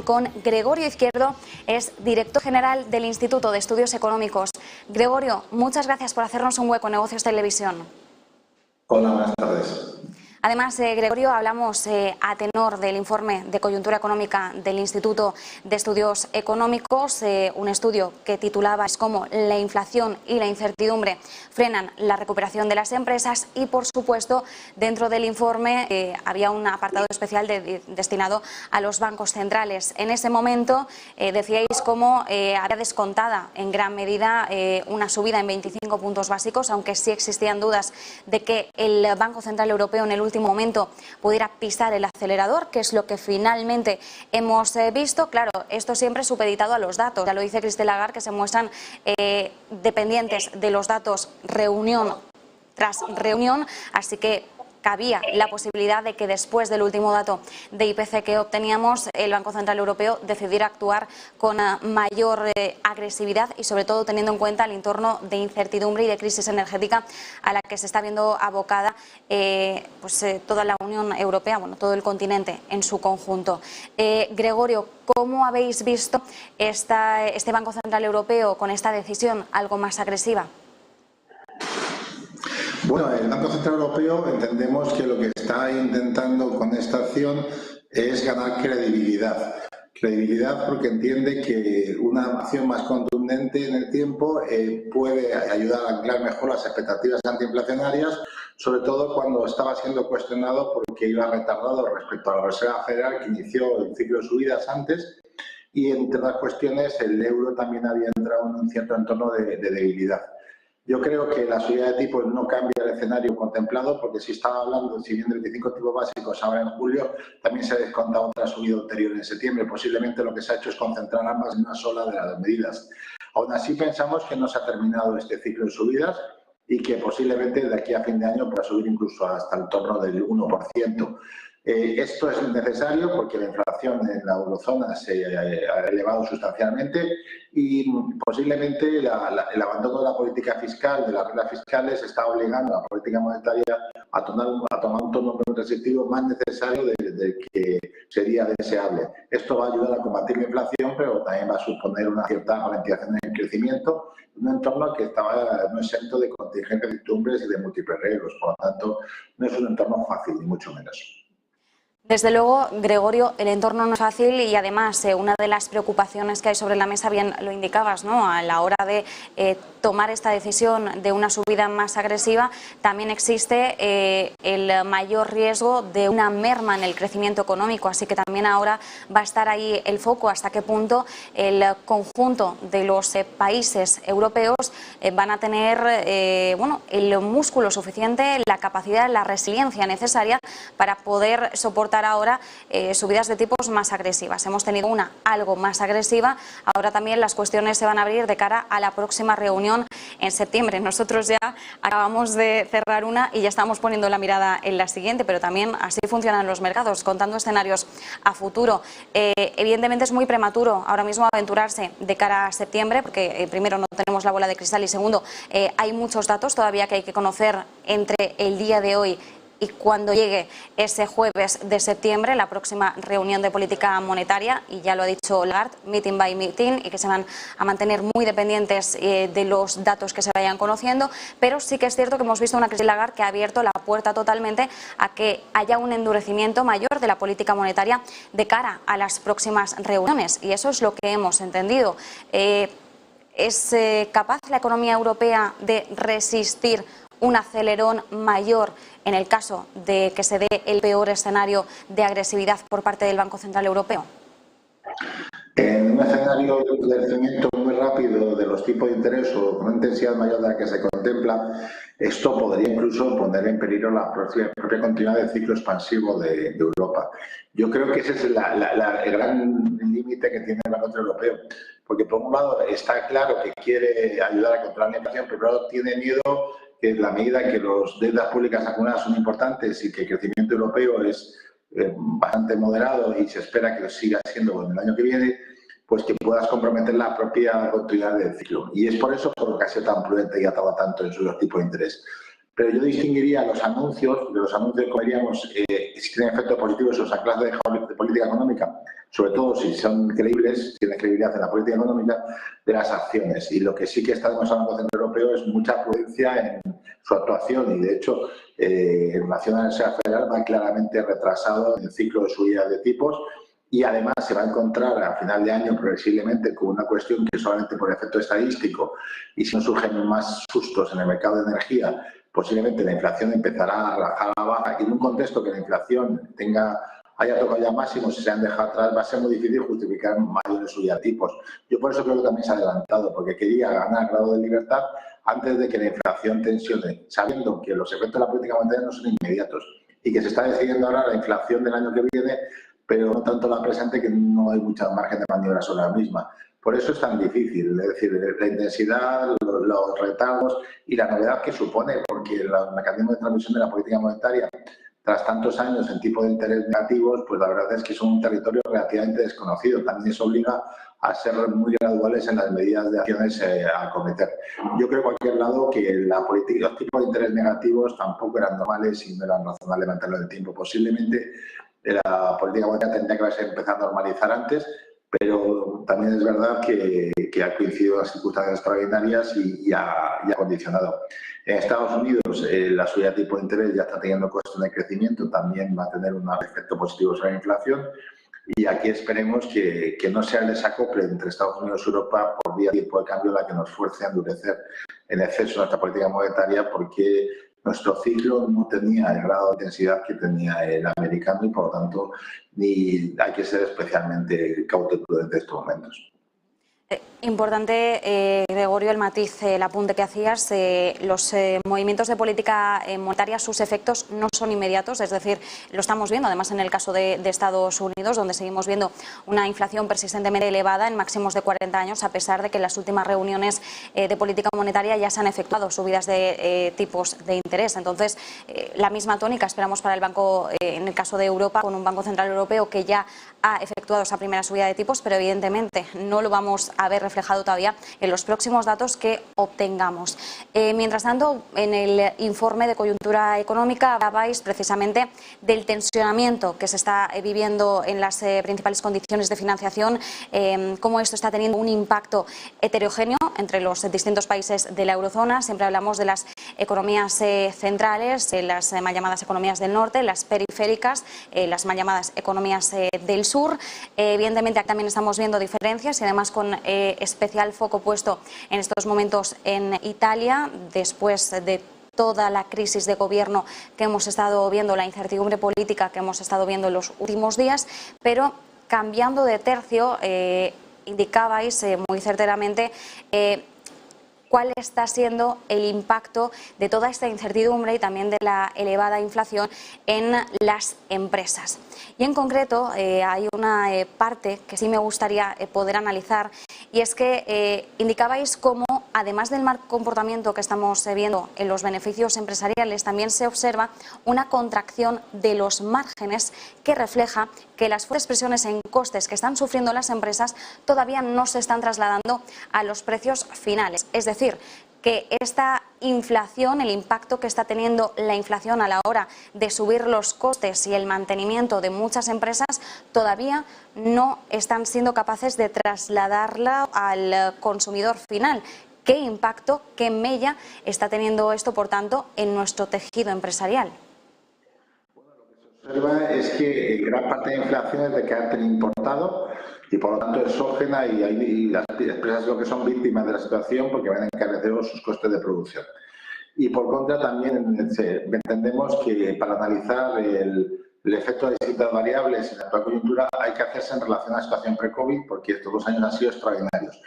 con Gregorio Izquierdo, es director general del Instituto de Estudios Económicos. Gregorio, muchas gracias por hacernos un hueco en Negocios Televisión. Hola, buenas tardes. Además, Gregorio, hablamos a tenor del informe de coyuntura económica del Instituto de Estudios Económicos, un estudio que titulaba como la inflación y la incertidumbre frenan la recuperación de las empresas y, por supuesto, dentro del informe había un apartado especial destinado a los bancos centrales. En ese momento decíais cómo había descontada en gran medida una subida en 25 puntos básicos, aunque sí existían dudas de que el Banco Central Europeo en el último momento pudiera pisar el acelerador, que es lo que finalmente hemos visto. Claro, esto siempre supeditado a los datos. Ya lo dice Christine Lagarde, que se muestran dependientes de los datos reunión tras reunión, así que cabía la posibilidad de que después del último dato de IPC que obteníamos, el Banco Central Europeo decidiera actuar con mayor agresividad y sobre todo teniendo en cuenta el entorno de incertidumbre y de crisis energética a la que se está viendo abocada toda la Unión Europea, bueno, todo el continente en su conjunto. Gregorio, ¿cómo habéis visto este Banco Central Europeo con esta decisión algo más agresiva? Bueno, el Banco Central Europeo entendemos que lo que está intentando con esta acción es ganar credibilidad. Credibilidad porque entiende que una acción más contundente en el tiempo puede ayudar a anclar mejor las expectativas antiinflacionarias, sobre todo cuando estaba siendo cuestionado porque iba retardado respecto a la Reserva Federal, que inició el ciclo de subidas antes, y entre otras cuestiones el euro también había entrado en un cierto entorno de debilidad. Yo creo que la subida de tipos no cambia el escenario contemplado, porque si estaba hablando, si bien de 25 tipos básicos ahora en julio, también se ha descontado otra subida anterior en septiembre. Posiblemente lo que se ha hecho es concentrar ambas en una sola de las medidas. Aún así, pensamos que no se ha terminado este ciclo de subidas y que posiblemente de aquí a fin de año pueda subir incluso hasta el torno del 1%. Esto es necesario porque la inflación en la eurozona se ha elevado sustancialmente y posiblemente el abandono de la política fiscal, de las reglas fiscales, está obligando a la política monetaria a tomar un tono restrictivo más necesario del que sería deseable. Esto va a ayudar a combatir la inflación, pero también va a suponer una cierta ralentización en el crecimiento, un entorno que estaba no exento de contingentes, incertidumbres y de múltiples riesgos. Por lo tanto, no es un entorno fácil, ni mucho menos. Desde luego, Gregorio, el entorno no es fácil y además una de las preocupaciones que hay sobre la mesa, bien lo indicabas, ¿no? A la hora de tomar esta decisión de una subida más agresiva, también existe el mayor riesgo de una merma en el crecimiento económico, así que también ahora va a estar ahí el foco hasta qué punto el conjunto de los países europeos van a tener el músculo suficiente, la capacidad, la resiliencia necesaria para poder soportar ahora subidas de tipos más agresivas. Hemos tenido una algo más agresiva, ahora también las cuestiones se van a abrir de cara a la próxima reunión en septiembre. Nosotros ya acabamos de cerrar una y ya estamos poniendo la mirada en la siguiente, pero también así funcionan los mercados, contando escenarios a futuro. Evidentemente es muy prematuro ahora mismo aventurarse de cara a septiembre, porque primero no tenemos la bola de cristal y segundo hay muchos datos todavía que hay que conocer entre el día de hoy y cuando llegue ese jueves de septiembre, la próxima reunión de política monetaria, y ya lo ha dicho Lagarde, meeting by meeting, y que se van a mantener muy dependientes de los datos que se vayan conociendo, pero sí que es cierto que hemos visto una crisis Lagarde que ha abierto la puerta totalmente a que haya un endurecimiento mayor de la política monetaria de cara a las próximas reuniones, y eso es lo que hemos entendido. ¿Es capaz la economía europea de resistir un acelerón mayor en el caso de que se dé el peor escenario de agresividad por parte del Banco Central Europeo? En un escenario de crecimiento muy rápido de los tipos de interés o con una intensidad mayor de la que se contempla, esto podría incluso poner en peligro la propia continuidad del ciclo expansivo de Europa. Yo creo que ese es el gran límite que tiene el Banco Central Europeo, porque por un lado está claro que quiere ayudar a controlar la inflación, pero por otro lado tiene miedo que en la medida que las deudas públicas acumuladas son importantes y que el crecimiento europeo es bastante moderado y se espera que lo siga siendo en el año que viene, pues que puedas comprometer la propia continuidad del ciclo. Y es por eso por lo que ha sido tan prudente y ha tardado tanto en subir los tipos de interés. Pero yo distinguiría los anuncios, como diríamos, si tienen efectos positivos en esa clase de política económica, sobre todo si son creíbles, tienen credibilidad en la política económica, de las acciones. Y lo que sí que está demostrando el Centro Europeo es mucha prudencia en su actuación y, de hecho, en relación a la Reserva Federal va claramente retrasado en el ciclo de subida de tipos. Y además se va a encontrar a final de año previsiblemente con una cuestión que solamente por efecto estadístico y si no surgen más sustos en el mercado de energía, posiblemente la inflación empezará a bajar a la baja y en un contexto que la inflación haya tocado ya máximos y se han dejado atrás, va a ser muy difícil justificar mayores subidas de tipos. Yo por eso creo que también se ha adelantado, porque quería ganar grado de libertad antes de que la inflación tensione, sabiendo que los efectos de la política monetaria no son inmediatos y que se está decidiendo ahora la inflación del año que viene, pero no tanto la presente, que no hay mucha margen de maniobra sobre la misma. Por eso es tan difícil, es decir, la intensidad, los retardos y la novedad que supone, porque los mecanismos de transmisión de la política monetaria, tras tantos años en tipos de interés negativos, pues la verdad es que son un territorio relativamente desconocido. También eso obliga a ser muy graduales en las medidas de acciones a acometer. Yo creo, por cualquier lado, que los tipos de interés negativos tampoco eran normales y no eran razonables mantenerlo en el tiempo. Posiblemente la política monetaria tendría que haberse empezado a normalizar antes, pero también es verdad que ha coincidido las circunstancias extraordinarias y ha condicionado. En Estados Unidos, la subida de tipo de interés ya está teniendo costos de crecimiento, también va a tener un efecto positivo sobre la inflación. Y aquí esperemos que no sea el desacople entre Estados Unidos y Europa por vía de tipo de cambio la que nos fuerce a endurecer en exceso nuestra política monetaria, porque nuestro ciclo no tenía el grado de intensidad que tenía el americano y, por lo tanto, hay que ser especialmente cauto y prudente en estos momentos. Importante, Gregorio, el matiz, el apunte que hacías. Los movimientos de política monetaria, sus efectos no son inmediatos, es decir, lo estamos viendo además en el caso de Estados Unidos, donde seguimos viendo una inflación persistentemente elevada en máximos de 40 años, a pesar de que en las últimas reuniones de política monetaria ya se han efectuado subidas de tipos de interés. Entonces, la misma tónica esperamos para el banco, en el caso de Europa, con un Banco Central Europeo que ya ha efectuado esa primera subida de tipos, pero evidentemente no lo vamos a ver reflejado todavía en los próximos datos que obtengamos. Mientras tanto, en el informe de coyuntura económica hablabais precisamente del tensionamiento que se está viviendo en las principales condiciones de financiación, cómo esto está teniendo un impacto heterogéneo entre los distintos países de la eurozona. Siempre hablamos de las economías centrales, las mal llamadas economías del norte, las periféricas, las mal llamadas economías del sur. Evidentemente también estamos viendo diferencias y además con especial foco puesto en estos momentos en Italia, después de toda la crisis de gobierno que hemos estado viendo, la incertidumbre política que hemos estado viendo en los últimos días, pero cambiando de tercio, indicabais muy certeramente cuál está siendo el impacto de toda esta incertidumbre y también de la elevada inflación en las empresas. Y en concreto hay una parte que sí me gustaría poder analizar, y es que indicabais cómo, además del mal comportamiento que estamos viendo en los beneficios empresariales, también se observa una contracción de los márgenes que refleja que las fuertes presiones en costes que están sufriendo las empresas todavía no se están trasladando a los precios finales. Es decir, que esta inflación, el impacto que está teniendo la inflación a la hora de subir los costes y el mantenimiento de muchas empresas, todavía no están siendo capaces de trasladarla al consumidor final. ¿Qué impacto, qué mella está teniendo esto, por tanto, en nuestro tejido empresarial? Lo que se observa es que gran parte de la inflación es de carácter importado y, por lo tanto, exógena, y las empresas lo que son víctimas de la situación porque van a encarecer sus costes de producción. Y, por contra, también entendemos que para analizar el efecto de distintas variables en la actual coyuntura hay que hacerse en relación a la situación pre-COVID, porque estos 2 años han sido extraordinarios.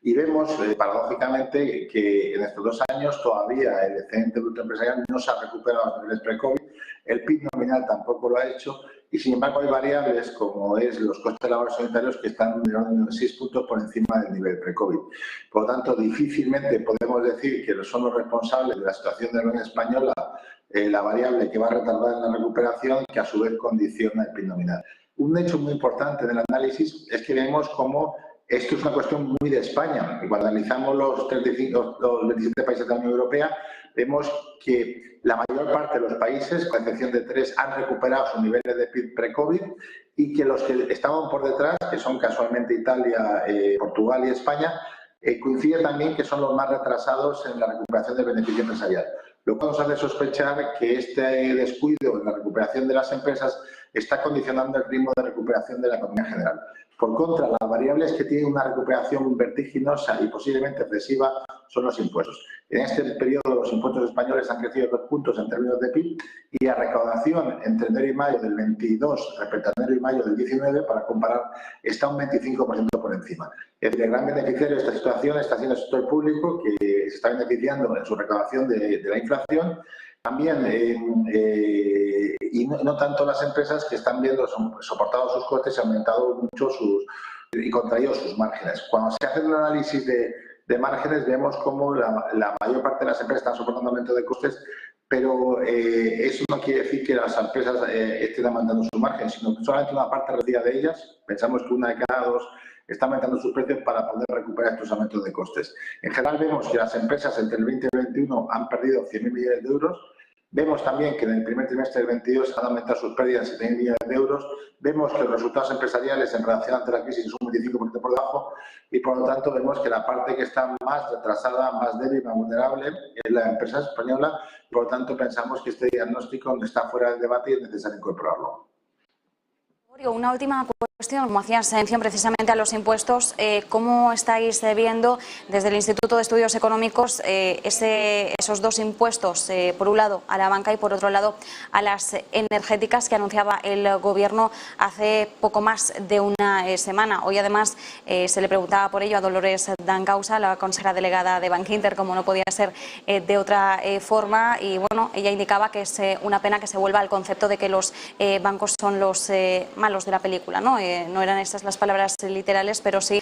Y vemos, paradójicamente, que en estos 2 años todavía el excedente bruto empresarial no se ha recuperado a los niveles pre-COVID, el PIB nominal tampoco lo ha hecho, y sin embargo hay variables como es los costes laborales sanitarios que están en orden de 6 puntos por encima del nivel pre-COVID. Por lo tanto, difícilmente podemos decir que son los responsables de la situación de la Unión Española la variable que va a retardar en la recuperación, que a su vez condiciona el PIB nominal. Un hecho muy importante del análisis es que vemos cómo esto es una cuestión muy de España. Y cuando analizamos los 27 países de la Unión Europea, vemos que la mayor parte de los países, con excepción de 3, han recuperado sus niveles de PIB pre-COVID y que los que estaban por detrás, que son casualmente Italia, Portugal y España, coincide también que son los más retrasados en la recuperación del beneficio empresarial. Lo cual nos hace sospechar que este descuido en la recuperación de las empresas está condicionando el ritmo de recuperación de la economía en general. Por contra, las variables que tienen una recuperación vertiginosa y posiblemente excesiva son los impuestos. En este periodo los impuestos españoles han crecido 2 puntos en términos de PIB y la recaudación entre enero y mayo del 22 respecto a enero y mayo del 19, para comparar, está un 25% por encima. Es decir, el gran beneficiario de esta situación está siendo el sector público, que se está beneficiando en su recaudación de la inflación. También, y no tanto las empresas, que están viendo soportado sus costes y aumentado mucho y contraído sus márgenes. Cuando se hace un análisis de márgenes, vemos cómo la mayor parte de las empresas están soportando aumento de costes, pero eso no quiere decir que las empresas estén aumentando su margen, sino que solamente una parte reducida de ellas, pensamos que una de cada 2, está aumentando sus precios para poder recuperar estos aumentos de costes. En general vemos que las empresas entre el 20 y el 21 han perdido 100.000 millones de euros. Vemos también que en el primer trimestre del 22 han aumentado sus pérdidas en 7.000 millones de euros. Vemos que los resultados empresariales en relación ante la crisis son un 25% por debajo y, por lo tanto, vemos que la parte que está más retrasada, más débil, más vulnerable es la empresa española. Por lo tanto, pensamos que este diagnóstico no está fuera del debate y es necesario incorporarlo. Una última cuestión, como hacías mención precisamente a los impuestos, ¿cómo estáis viendo desde el Instituto de Estudios Económicos esos 2 impuestos, por un lado a la banca y por otro lado a las energéticas, que anunciaba el Gobierno hace poco más de una semana? Hoy además se le preguntaba por ello a Dolores Dancausa, la consejera delegada de Bankinter, como no podía ser de otra forma, y bueno, ella indicaba que es una pena que se vuelva al concepto de que los bancos son los malos de la película, ¿no? No eran estas las palabras literales, pero sí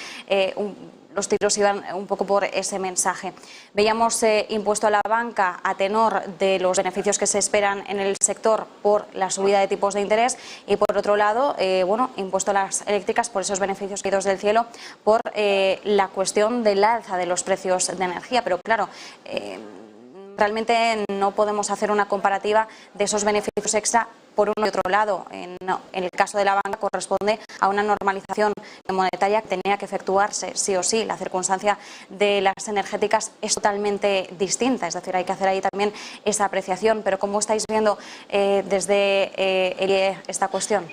los tiros iban un poco por ese mensaje. Veíamos impuesto a la banca a tenor de los beneficios que se esperan en el sector por la subida de tipos de interés y, por otro lado, bueno, impuesto a las eléctricas por esos beneficios caídos del cielo por la cuestión del alza de los precios de energía. Pero claro, realmente no podemos hacer una comparativa de esos beneficios extra por uno y otro lado. En el caso de la banca corresponde a una normalización monetaria que tenía que efectuarse sí o sí. La circunstancia de las energéticas es totalmente distinta, es decir, hay que hacer ahí también esa apreciación. Pero ¿cómo estáis viendo desde esta cuestión?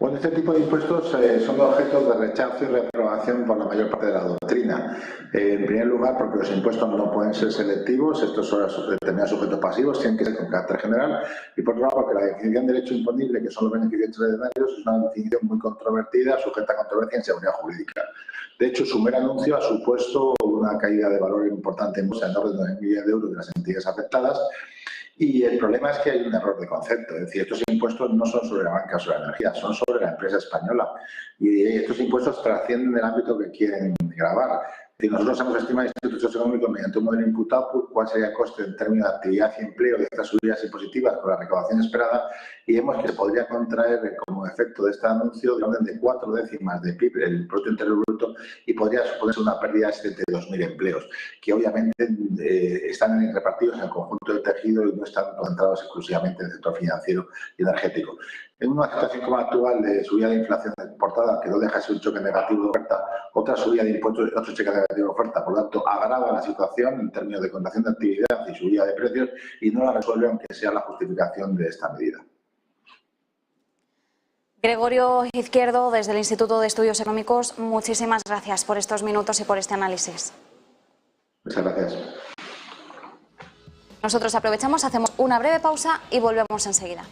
Bueno, este tipo de impuestos son objetos de rechazo y reprobación por la mayor parte de la doctrina. En primer lugar, porque los impuestos no pueden ser selectivos, estos son determinados sujetos pasivos, tienen que ser con carácter general. Y por otro lado, porque la definición de derecho imponible, que son los beneficios extraordinarios, es una definición muy controvertida, sujeta a controversia en seguridad jurídica. De hecho, su mero anuncio ha supuesto una caída de valor importante en bolsa, en orden de 9 millones de euros de las entidades afectadas. Y el problema es que hay un error de concepto, es decir, estos impuestos no son sobre la banca o sobre la energía, son sobre la empresa española. Y estos impuestos trascienden el ámbito que quieren gravar. Y nosotros hemos estimado en institutos económicos mediante un modelo input-output cuál sería el coste en términos de actividad y empleo de estas subidas impositivas con la recaudación esperada, y vemos que se podría contraer como efecto de este anuncio de orden de 4 décimas de PIB, el Producto Interior Bruto, y podría suponerse una pérdida de 72.000 empleos, que obviamente están repartidos en el conjunto del tejido y no están concentrados exclusivamente en el sector financiero y energético. En una situación como la actual de subida de inflación importada, que no deja de ser un choque negativo de oferta, otra subida de impuestos, otro choque negativo de oferta, por lo tanto, agrava la situación en términos de contracción de actividad y subida de precios y no la resuelve, aunque sea la justificación de esta medida. Gregorio Izquierdo, desde el Instituto de Estudios Económicos, muchísimas gracias por estos minutos y por este análisis. Muchas gracias. Nosotros aprovechamos, hacemos una breve pausa y volvemos enseguida.